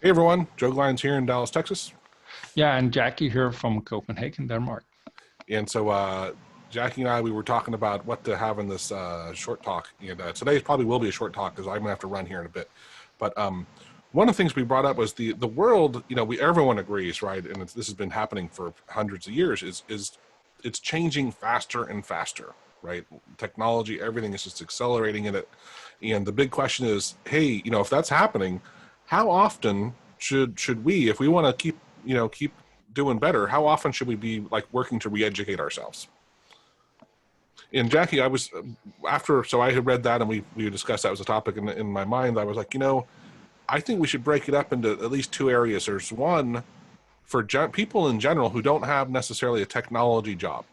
Hey everyone, Joe Glines here in Dallas, Texas. Yeah, and Jackie here from Copenhagen, Denmark. And so Jackie and I, we were talking about what to have in this short talk. And today probably will be a short talk because I'm going to have to run here in a bit. But one of the things we brought up was the world, everyone agrees, right? And this has been happening for hundreds of years, is it's changing faster and faster, right? Technology, everything is just accelerating in it. And the big question is, hey, if that's happening, how often should we, if we want to keep doing better, how often should we be like working to re-educate ourselves? And Jackie, I was so I had read that and we discussed that was a topic in my mind. I was like, I think we should break it up into at least two areas. There's one for people in general who don't have necessarily a technology job,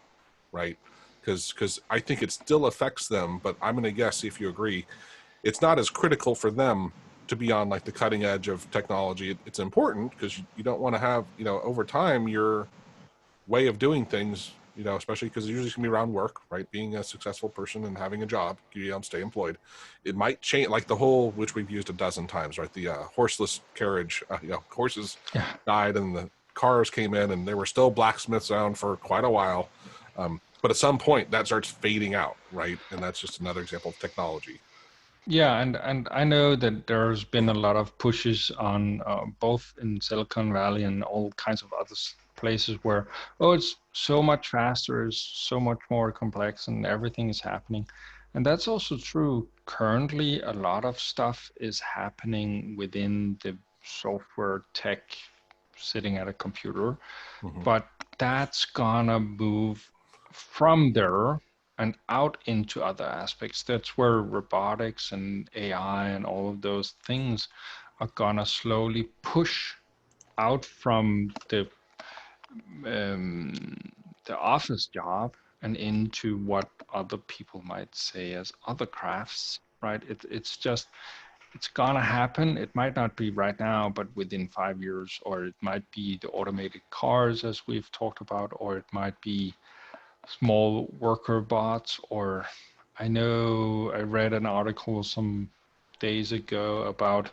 right? Because I think it still affects them, but I'm going to guess, see if you agree, it's not as critical for them to be on like the cutting edge of technology. It's important because you don't want to have, over time, your way of doing things, especially because usually it's going to be around work, right? Being a successful person and having a job, stay employed. It might change, like the whole, which we've used a dozen times, right? The horseless carriage, horses Yeah, died and the cars came in and there were still blacksmiths around for quite a while. But at some point that starts fading out, right? And that's just another example of technology. yeah, and I know that there's been a lot of pushes on both in Silicon Valley and all kinds of other places where, oh, it's so much faster, it's so much more complex, and everything is happening. And that's also true. Currently, a lot of stuff is happening within the software tech sitting at a computer, Mm-hmm. but that's gonna move from there and out into other aspects. That's where robotics and AI and all of those things are gonna slowly push out from um, the office job and into what other people might say as other crafts, right? It's gonna happen. It might not be right now, but within 5 years, or it might be the automated cars as we've talked about, or it might be small worker bots, or I know I read an article some days ago about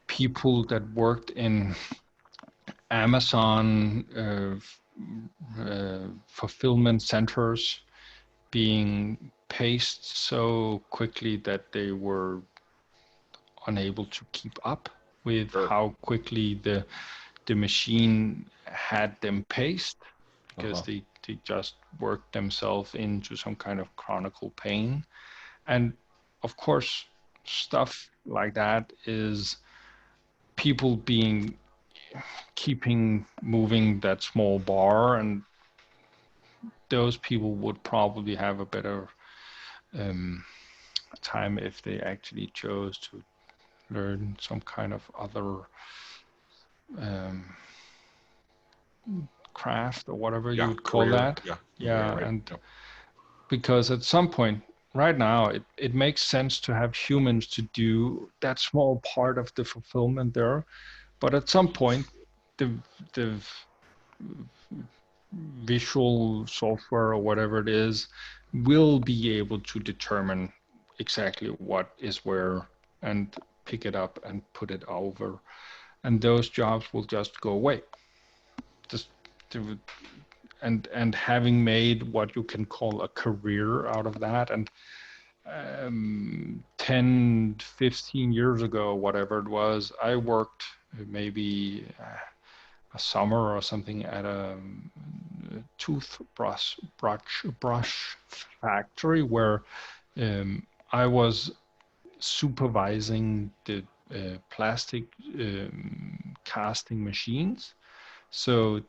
people that worked in Amazon fulfillment centers being paced so quickly that they were unable to keep up with Sure. how quickly the machine had them paced because Uh-huh. they just worked themselves into some kind of chronicle pain. And of course, stuff like that is people being keeping moving that small bar, and those people would probably have a better um, time if they actually chose to learn some kind of other um, craft or whatever you Yeah. would call Career. that. Yeah. Yeah. Yeah, Right. and Yep. because at some point, right now, it makes sense to have humans to do that small part of the fulfillment there. But at some point, the the visual software or whatever it is will be able to determine exactly what is where and pick it up and put it over. And those jobs will just go away. Just to, and having made what you can call a career out of that, and 10, 15 years ago, whatever it was, I worked maybe a summer or something at a toothbrush factory where I was supervising the plastic casting machines. So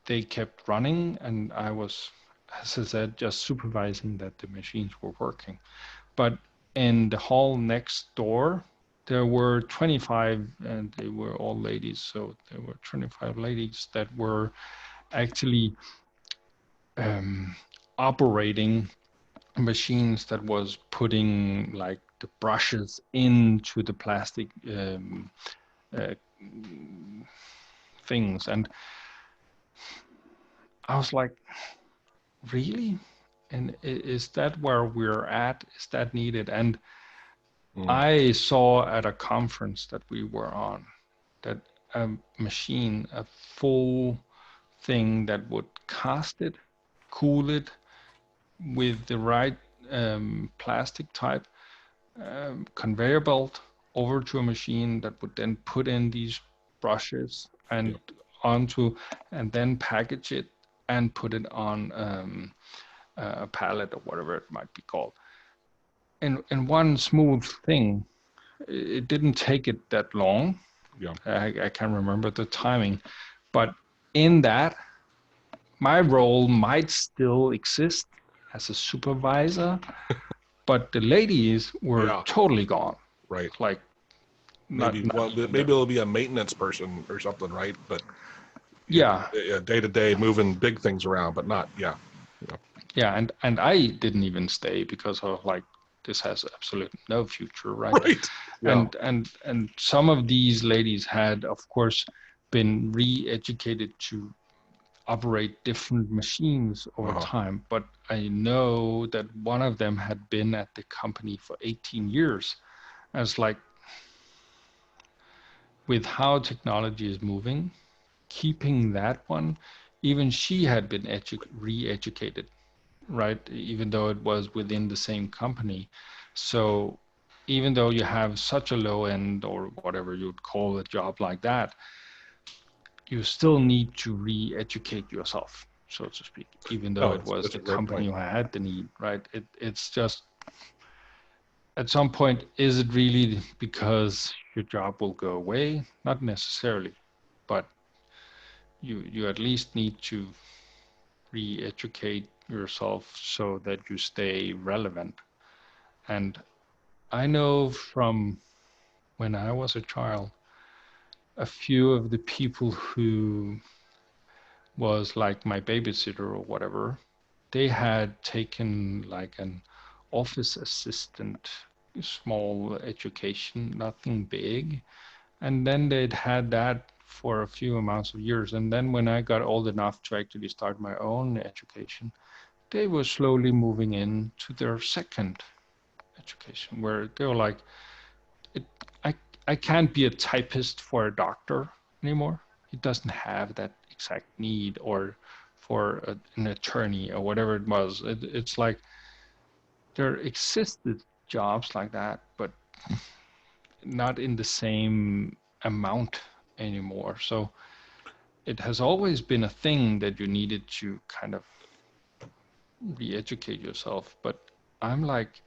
they kept running, and I was, as I said, just supervising that the machines were working. But in the hall next door, there were 25, and they were all ladies. So there were 25 ladies that were actually um, operating machines that was putting like the brushes into the plastic uh, things. And I was like, really? And is that where we're at? Is that needed? And Mm. I saw at a conference that we were on that a machine, a full thing that would cast it, cool it with the right plastic type conveyor belt over to a machine that would then put in these brushes and Yeah. onto, and then package it and put it on a pallet or whatever it might be called. And one smooth thing, it didn't take it that long. Yeah. I can't remember the timing, but in that, my role might still exist as a supervisor, but the ladies were Yeah. totally gone. Right. Like Maybe not even maybe there. it'll be a maintenance person or something, right? But Yeah, day to day moving big things around, but not. Yeah. Yeah. yeah, and I didn't even stay because of like this has absolutely no future, right? Right. Yeah. And some of these ladies had, of course, been re-educated to operate different machines over Uh-huh. time. But I know that one of them had been at the company for 18 years. I was like, with how technology is moving, keeping that one, even she had been re-educated, right? Even though it was within the same company. So even though you have such a low end or whatever you'd call a job like that, you still need to re-educate yourself, so to speak, even though No, it was that's the a great company point. who had the need, right? It's just at some point, is it really because your job will go away? Not necessarily, but you at least need to re-educate yourself so that you stay relevant. And I know from when I was a child, a few of the people who was like my babysitter or whatever, they had taken like an office assistant, small education, nothing big. And then they'd had that for a few amounts of years. And then when I got old enough to actually start my own education, they were slowly moving into their second education, where they were like, it, I, I can't be a typist for a doctor anymore. It doesn't have that exact need, or for an attorney or whatever it was. It's like there existed jobs like that, but not in the same amount anymore. So it has always been a thing that you needed to kind of re-educate yourself. But I'm like,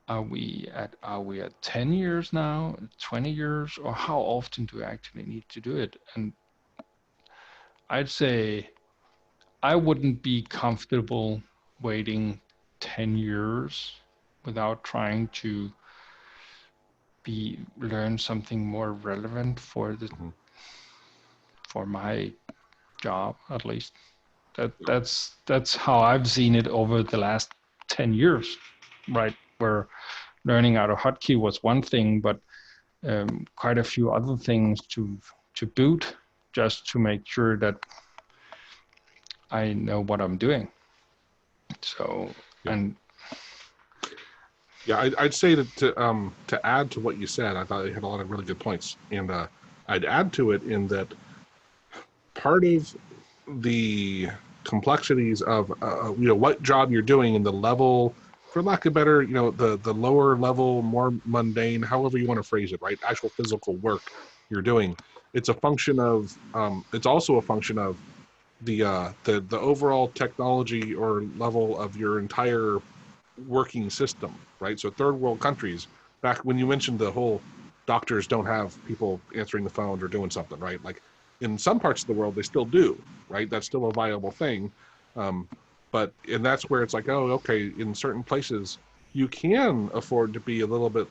are we at 10 years now, 20 years, or how often do we actually need to do it? And I'd say I wouldn't be comfortable waiting 10 years without trying to be learn something more relevant for the Mhm. for my job, at least. That Yeah. that's how I've seen it over the last 10 years, right? Where learning AutoHotkey was one thing, but quite a few other things to boot, just to make sure that I know what I'm doing. So, Yeah. and Yeah. I'd say that to add to what you said, I thought you had a lot of really good points, and I'd add to it in that part of the complexities of what job you're doing and the level, for lack of better, the lower level, more mundane, however you want to phrase it, right? Actual physical work you're doing. It's a function of. It's also a function of the overall technology or level of your entire working system, right? So third world countries. Back when you mentioned the whole doctors don't have people answering the phone or doing something, right? Like in some parts of the world, they still do, right? That's still a viable thing. Um, and that's where it's like, oh, okay, in certain places, you can afford to be a little bit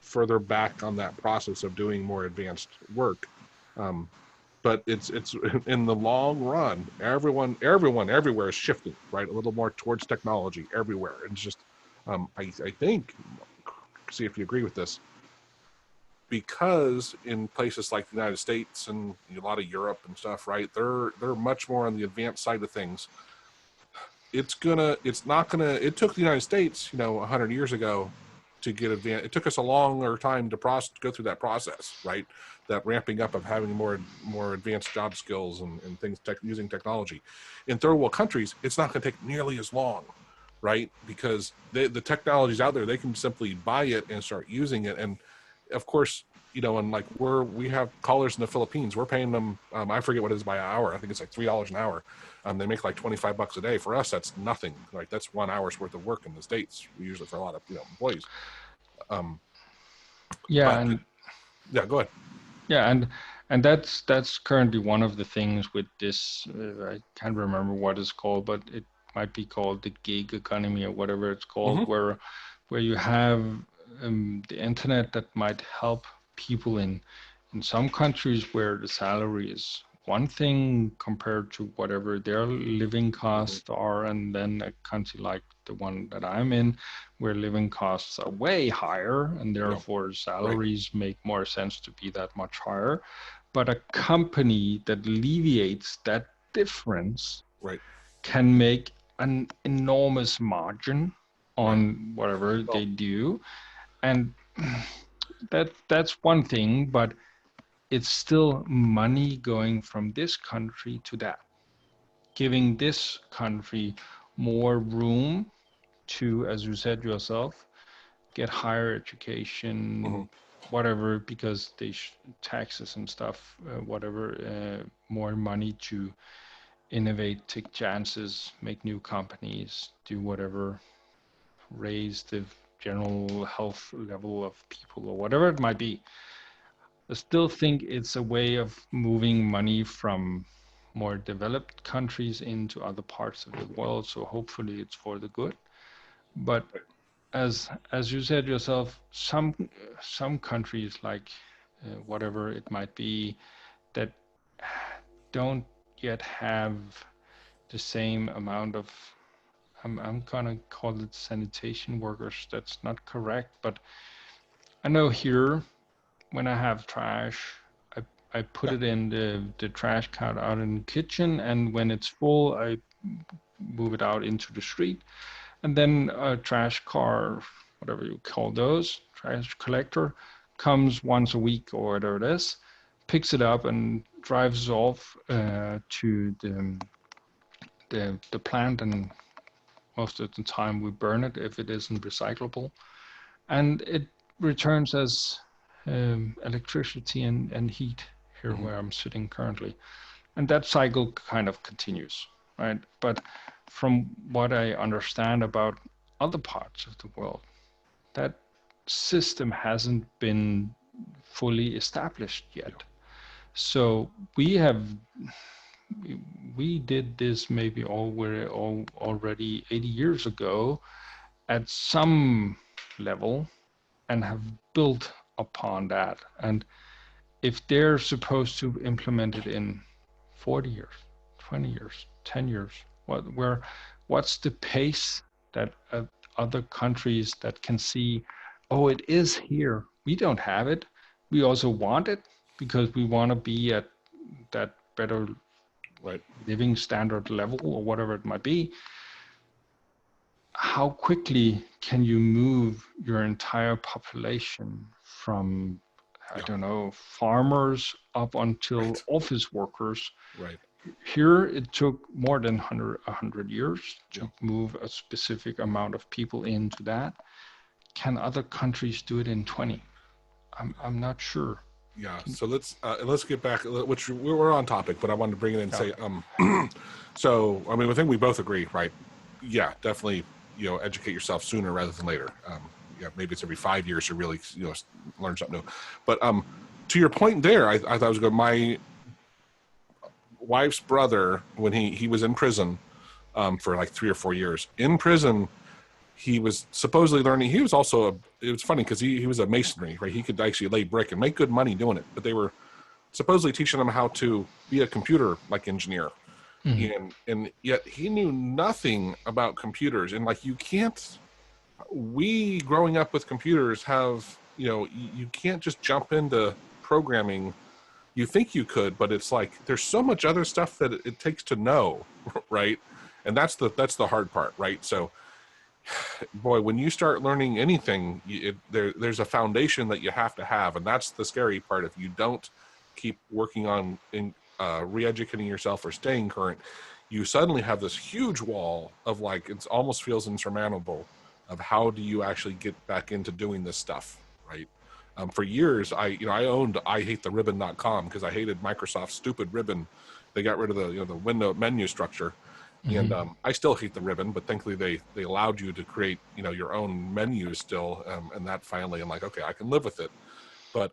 further back on that process of doing more advanced work. Um, but it's in the long run, everyone everywhere is shifting, right, a little more towards technology everywhere. And it's just I think, see if you agree with this, because in places like the United States and a lot of Europe and stuff, right, they're much more on the advanced side of things. It's not gonna, it took the United States 100 years ago to get advanced. It took us a longer time to go through that process, right? That ramping up of having more advanced job skills and things using technology. In third world countries, it's not going to take nearly as long, right? Because the technology's out there. They can simply buy it and start using it. And of course, and like we have callers in the Philippines. We're paying them, I forget what it is by an hour. I think it's like $3 an hour. They make like $25 a day. For us, that's nothing. Like that's 1 hour's worth of work in the States, usually for a lot of employees. Yeah, But and yeah, go ahead. yeah, and that's currently one of the things with this. I can't remember what it's called, but it might be called the gig economy or whatever it's called, Mm-hmm. where you have the internet that might help people in some countries where the salary is one thing compared to whatever their living costs are, and then a country like the one that I'm in, where living costs are way higher, and therefore salaries make more sense to be that much higher. But a company that alleviates that difference can make an enormous margin on whatever they do. And that's one thing, but it's still money going from this country to that, giving this country more room to, as you said yourself, get higher education, whatever, because they taxes and stuff, whatever, more money to innovate, take chances, make new companies, do whatever, raise the general health level of people or whatever it might be. I still think it's a way of moving money from more developed countries into other parts of the world. So hopefully it's for the good. But as you said yourself, some countries like whatever it might be that don't yet have the same amount of I'm gonna call it sanitation workers. That's not correct, but I know here when I have trash, I put it in the trash can out in the kitchen, and when it's full, I move it out into the street. And then a trash car, whatever you call those, trash collector, comes once a week or whatever it is, picks it up and drives off to the plant, and most of the time we burn it if it isn't recyclable. And it returns as electricity and heat here where I'm sitting currently. And that cycle kind of continues, right? But from what I understand about other parts of the world, that system hasn't been fully established yet. So we did this maybe already 80 years ago at some level and have built upon that. And if they're supposed to implement it in 40 years, 20 years, 10 years, what's the pace that other countries that can see, oh, it is here. We don't have it. We also want it because we want to be at that better living standard level or whatever it might be. How quickly can you move your entire population from, I don't know, farmers up until office workers? Right. Here, it took more than 100 years to move a specific amount of people into that. Can other countries do it in 20? I'm not sure. Yeah. So let's get back, which we're on topic, but I wanted to bring it in and say, so, I mean, I think we both agree, right? Yeah, definitely, educate yourself sooner rather than later. Maybe it's every 5 years to really, learn something new. But to your point there, I thought it was good. My wife's brother, when he was in prison for like 3 or 4 years, in prison, he was supposedly learning. He was also it was funny because he was a masonry, right? He could actually lay brick and make good money doing it. But they were supposedly teaching him how to be a computer engineer. And yet he knew nothing about computers. And like, you can't, we growing up with computers have, you can't just jump into programming. You think you could, but it's like, there's so much other stuff that it takes to know, right? And that's the hard part, right? So boy, when you start learning anything, there's a foundation that you have to have, and that's the scary part. If you don't keep working on re-educating yourself or staying current, you suddenly have this huge wall of like, it almost feels insurmountable of how do you actually get back into doing this stuff, right? For years, I owned IHateTheRibbon.com because I hated Microsoft's stupid ribbon. They got rid of the window menu structure. And I still hate the ribbon, but thankfully they allowed you to create your own menus still, and that finally I'm like, okay, I can live with it. But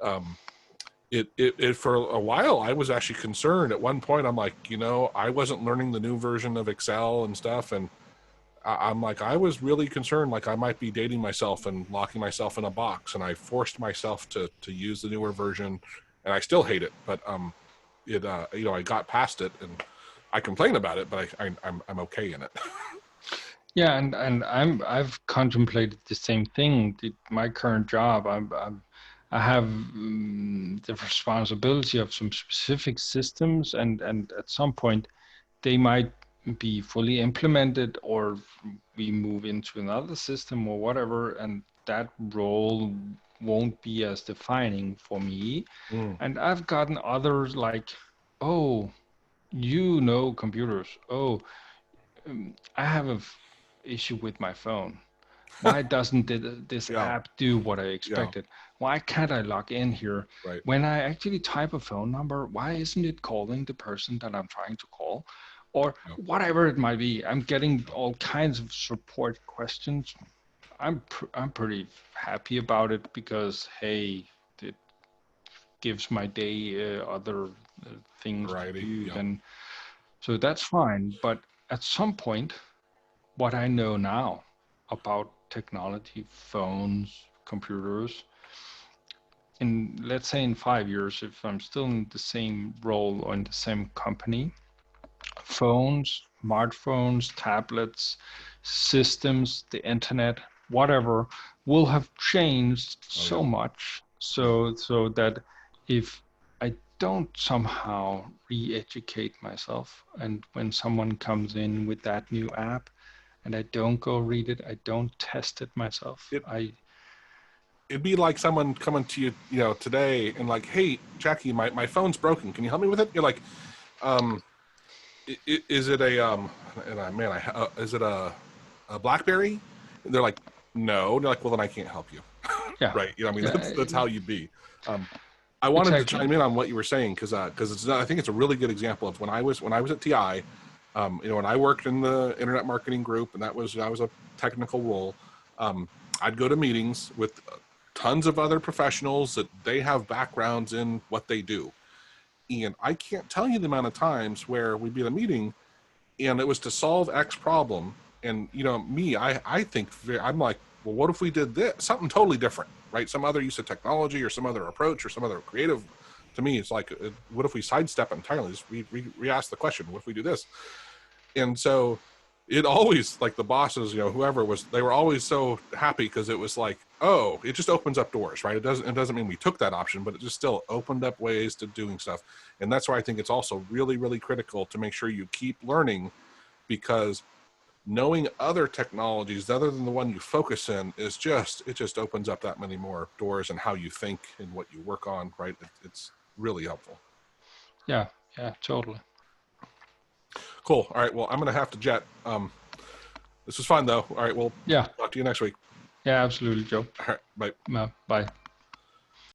it for a while I was actually concerned. At one point I'm like, I wasn't learning the new version of Excel and stuff, and I'm like, I was really concerned, like I might be dating myself and locking myself in a box, and I forced myself to use the newer version, and I still hate it. But I got past it, and I complain about it, but I'm okay in it. Yeah, and I've contemplated the same thing. My current job, I have the responsibility of some specific systems, and at some point they might be fully implemented, or we move into another system or whatever, and that role won't be as defining for me. And I've gotten others like, oh, computers. Oh, I have an issue with my phone. Why doesn't this Yeah, app do what I yeah, expected? Why can't I log in here? right. When I actually type a phone number, why isn't it calling the person that I'm trying to call? Or Yeah, whatever it might be. I'm getting all kinds of support questions. I'm pretty happy about it because, hey, it gives my day other things to variety. do. Yeah, Then so that's fine. But at some point, what I know now about technology, phones, computers, let's say in 5 years, if I'm still in the same role or in the same company, phones, smartphones, tablets, systems, the internet, whatever, will have changed oh so yeah, much yeah. so that if I don't somehow re-educate myself, and when someone comes in with that new app and I don't go read it, I don't test it myself, It it'd be like someone coming to you, today and like, hey, Jackie, my phone's broken. Can you help me with it? You're like, um, is it a and I man, is it a BlackBerry? And they're like, no. And they're like, well, then I can't help you, yeah, right? I mean, yeah, that's how you be. I wanted to exactly. chime in on what you were saying because I think it's a really good example of when I was at TI. When I worked in the internet marketing group, and that was a technical role. I'd go to meetings with tons of other professionals that they have backgrounds in what they do, and I can't tell you the amount of times where we'd be at a meeting and it was to solve X problem. And me, I think I'm like, well, what if we did this something totally different, right? Some other use of technology or some other approach or some other creative. To me, it's like, what if we sidestep entirely? Just re-ask the question, what if we do this? And so it always, like, the bosses, whoever was, they were always so happy because it was like, oh, it just opens up doors, right? It doesn't mean we took that option, but it just still opened up ways to doing stuff. And that's why I think it's also really, really critical to make sure you keep learning, because knowing other technologies other than the one you focus in it just opens up that many more doors and how you think and what you work on, right? It's really helpful. Yeah, yeah, totally. Cool. All right, well, I'm gonna have to jet. This was fun though. All right, we'll Yeah, talk to you next week. yeah, absolutely, Joe. All right, bye. Bye.